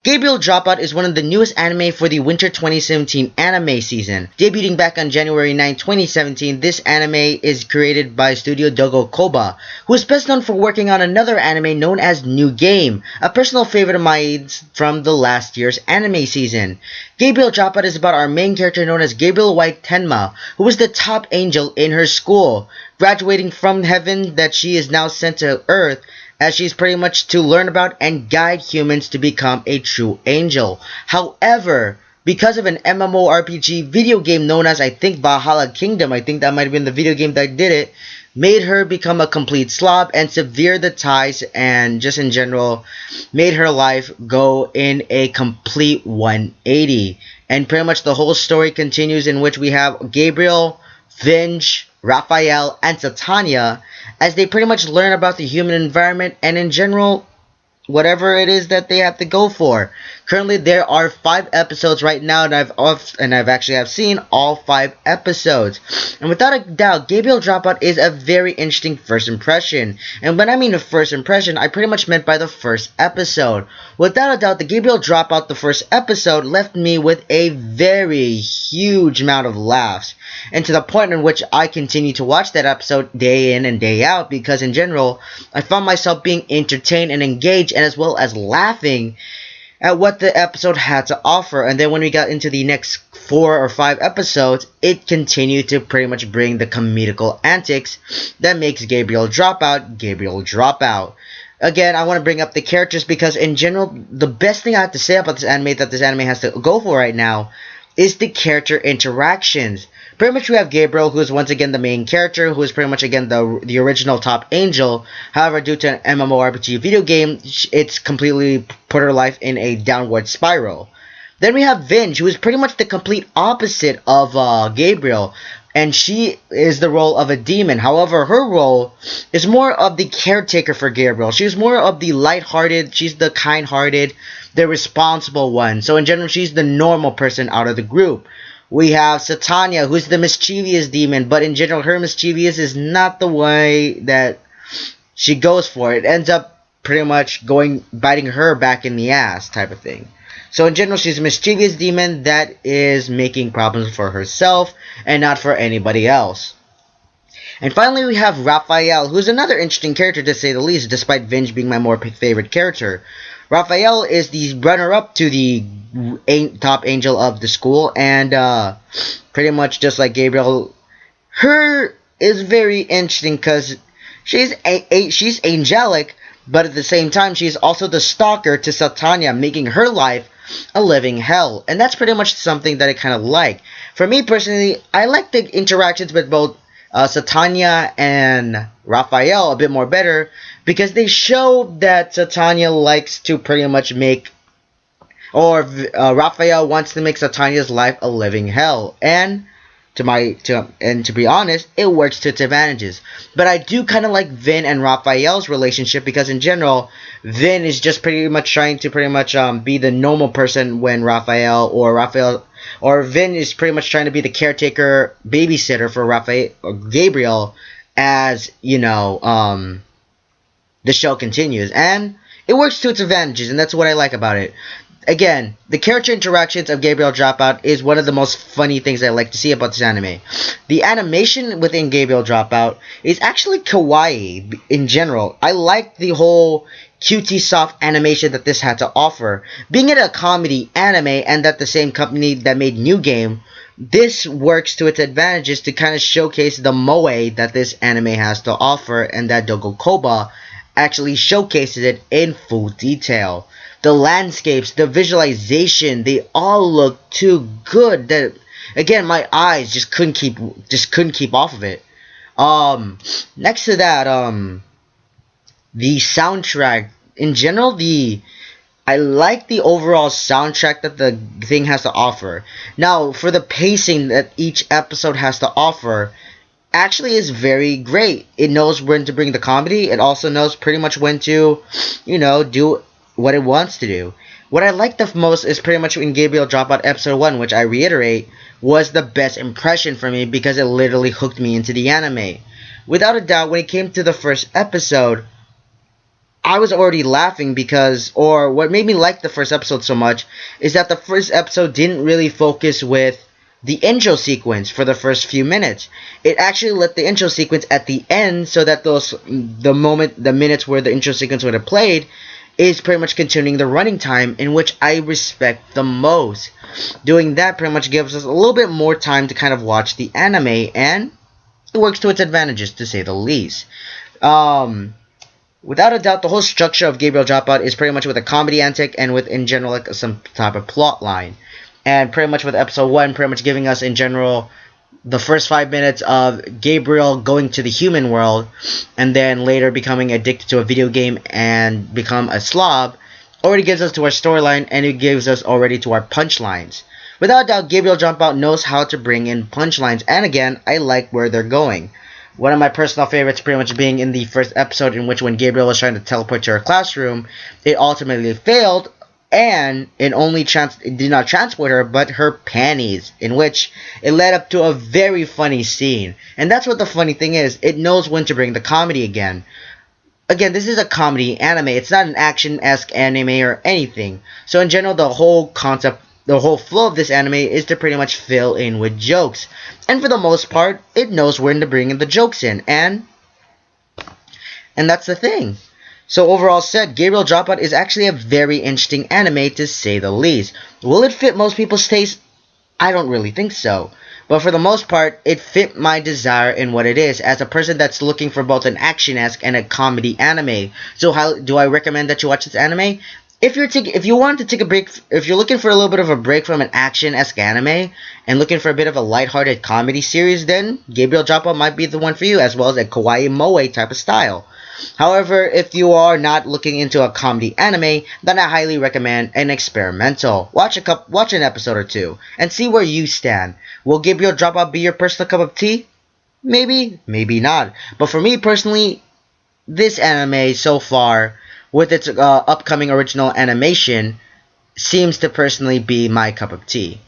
Gabriel DropOut is one of the newest anime for the winter 2017 anime season. Debuting back on January 9, 2017, this anime is created by Studio Dogo Kobo, who is best known for working on another anime known as New Game, a personal favorite of mine from the last year's anime season. Gabriel DropOut is about our main character known as Gabriel White Tenma, who is the top angel in her school, graduating from heaven that she is now sent to Earth, as she's pretty much to learn about and guide humans to become a true angel. However, because of an MMORPG video game known as, I think, Valhalla Kingdom, I think that might have been the video game that did it, made her become a complete slob and sever the ties, and just in general made her life go in a complete 180. And pretty much the whole story continues, in which we have Gabriel, Vinge, Raphael, and Satania, as they pretty much learn about the human environment and in general whatever it is that they have to go for. Currently there are 5 episodes right now, and I've actually seen all 5 episodes. And without a doubt, Gabriel DropOut is a very interesting first impression. And when I mean a first impression, I pretty much meant by the first episode. Without a doubt, the Gabriel DropOut, the first episode, left me with a very huge amount of laughs. And to the point in which I continue to watch that episode day in and day out, because in general, I found myself being entertained and engaged, and as well as laughing at what the episode had to offer. And then when we got into the next 4 or 5 episodes, it continued to pretty much bring the comedical antics that makes Gabriel DropOut. Again, I want to bring up the characters, because in general, the best thing I have to say about this anime that this anime has to go for right now is the character interactions. Pretty much we have Gabriel, who is once again the main character, who is pretty much again the original top angel. However, due to an MMORPG video game, it's completely put her life in a downward spiral. Then we have Vinge, who is pretty much the complete opposite of Gabriel, and she is the role of a demon. However, her role is more of the caretaker for Gabriel. She's more of the lighthearted, she's the kind-hearted, the responsible one. So in general, she's the normal person out of the group. We have Satania, who's the mischievous demon, but in general, her mischievous is not the way that she goes for. It ends up pretty much biting her back in the ass type of thing. So in general, she's a mischievous demon that is making problems for herself and not for anybody else. And finally, we have Raphael, who's another interesting character to say the least, despite Vinge being my more favorite character. Raphael is the runner-up to the top angel of the school, and pretty much just like Gabriel, her is very interesting because she's angelic, but at the same time, she's also the stalker to Satania, making her life a living hell. And that's pretty much something that I kind of like. For me personally, I like the interactions with both Satania and Raphael a bit more better, because they show that Satania likes to pretty much Raphael wants to make Satania's life a living hell, and to be honest, it works to its advantages. But I do kind of like Vin and Raphael's relationship, because in general, Vin is just pretty much trying to be the normal person, when Vin is pretty much trying to be the caretaker, babysitter for Raphael or Gabriel, as the show continues, and it works to its advantages, and that's what I like about it. Again, the character interactions of Gabriel DropOut is one of the most funny things I like to see about this anime. The animation within Gabriel DropOut is actually kawaii in general. I like the whole cutie soft animation that this had to offer. Being it a comedy anime, and that the same company that made New Game, this works to its advantages to kind of showcase the moe that this anime has to offer, and that Dogo Kobo actually showcases it in full detail. The landscapes, the visualization, they all look too good that, again, my eyes just couldn't keep off of it. Next to that, the soundtrack in general, I like the overall soundtrack that the thing has to offer. Now, for the pacing that each episode has to offer, actually is very great. It knows when to bring the comedy. It also knows pretty much when to, do what it wants to do. What I liked the most is pretty much in Gabriel DropOut episode 1, which I reiterate was the best impression for me, because it literally hooked me into the anime. Without a doubt, when it came to the first episode, I was already laughing because, or what made me like the first episode so much is that the first episode didn't really focus with the intro sequence for the first few minutes. It actually let the intro sequence at the end so that the minutes where the intro sequence would have played is pretty much continuing the running time, in which I respect the most. Doing that pretty much gives us a little bit more time to kind of watch the anime, and it works to its advantages, to say the least. Without a doubt, the whole structure of Gabriel Dropout is pretty much with a comedy antic and with, in general, like some type of plot line. And pretty much with episode 1, pretty much giving us, in general, the first 5 minutes of Gabriel going to the human world, and then later becoming addicted to a video game and become a slob, already gives us to our storyline, and it gives us already to our punchlines. Without a doubt, Gabriel Dropout knows how to bring in punchlines, and again, I like where they're going. One of my personal favorites pretty much being in the first episode, in which when Gabriel was trying to teleport to her classroom, it ultimately failed, and it did not transport her, but her panties, in which it led up to a very funny scene. And that's what the funny thing is, it knows when to bring the comedy again. Again, this is a comedy anime, it's not an action-esque anime or anything. So in general, the whole concept, the whole flow of this anime is to pretty much fill in with jokes. And for the most part, it knows when to bring in the jokes in. And that's the thing. So overall said, Gabriel Dropout is actually a very interesting anime, to say the least. Will it fit most people's taste? I don't really think so. But for the most part, it fit my desire in what it is, as a person that's looking for both an action-esque and a comedy anime. So how do I recommend that you watch this anime? If you want to take a break, if you're looking for a little bit of a break from an action-esque anime and looking for a bit of a lighthearted comedy series, then Gabriel Dropout might be the one for you, as well as a kawaii moe type of style. However, if you are not looking into a comedy anime, then I highly recommend an experimental. Watch an episode or two and see where you stand. Will Gabriel Dropout be your personal cup of tea? Maybe, maybe not. But for me personally, this anime so far, with its upcoming original animation, seems to personally be my cup of tea.